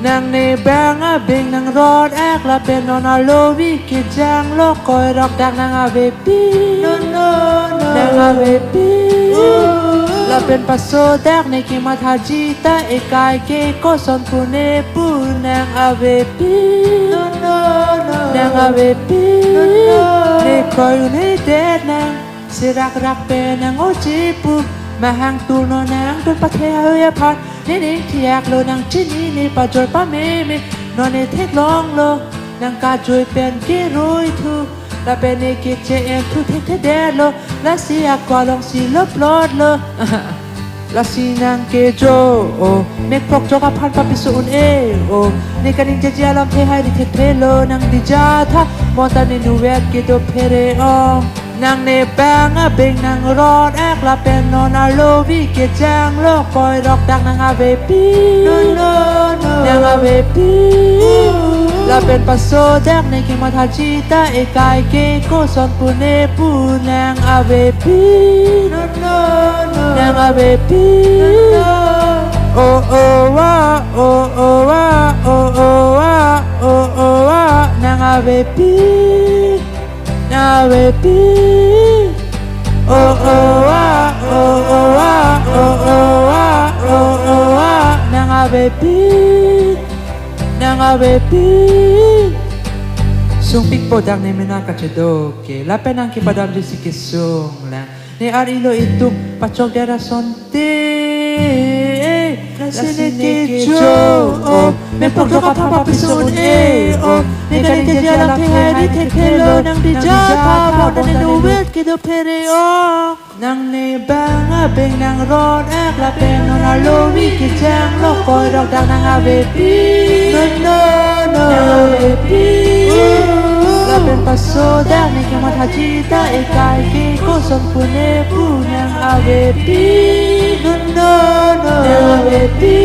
นางในแบงอาเบงนางรอดแอกละเป็นนอนอาโลวิกิจังโลกคอยรักดักนางอาเวปีนางอาเวปีละเป็นปัสโซแดกในกิมาทาจิตาเอกายเกโกสอนปูเนปูนางอาเวปีนางอาเวปีในคอยอยู่ในเดดนางสิรักเป็นนางโอจิปูมาหางตูนนางเป็นประเทศเฮียพันนี่ที่อยากโลนางจินี่นี่ปัจจุบันเมนอนในเทคลองโลนางกาจุยเป็นกิรุยทุและเป็นในกิจเจเอ็มทุเทคเดโลและเสียกว่าลองสีลบลดโลและสีนางเกโจโอเมกพกโจกับพันปะปิสุนเอโอในการนิจเจียลำเทให้ดิเทเพโลนางดิจาทามอนตาในนูเวตกิโดเพเรออนางในแปงอาเบงนางรอดแอกละเป็นนอนอาโลวิเกจังโลกคอยรักดักนางอาเวปีนางอาเวปีละเป็นปัสโซแดกในกิมาทาจิตาเอกายเกโกสอนปูเนปูนางอาเวปีนางอาเวปีโอโอวาโอโอวาโอโอวาโอโอวานางอาเวปีนางอาเวปีโอโอวาโอโอวาโอโอวาโอโอวานางอาเวปีนางอาเวปีsung pikpo dak ne mena kacedoke la penang ki padam di sikisung la ne arilo itu pacok dera sonte la sine ke jo me pokdo ka papa pison ne kali ke jala ke hari te kelo nang di japa pa ne no wet ki do pere nang ne banga beng nang rod ek la pen non a lo wi ki jang lo koi dok dak nang ave pi no ave pi laเป็นปัสโซแดงในกิมาทาจิตาเอกายเกโกสอนปูเนปูนางอาเวปีนางอาเวปี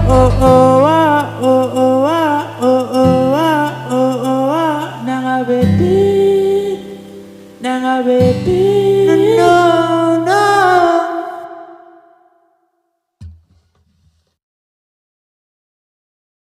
โอโอวาโอโอวาโอโอวาโอโอวานางอาเวปีนางอาเวปี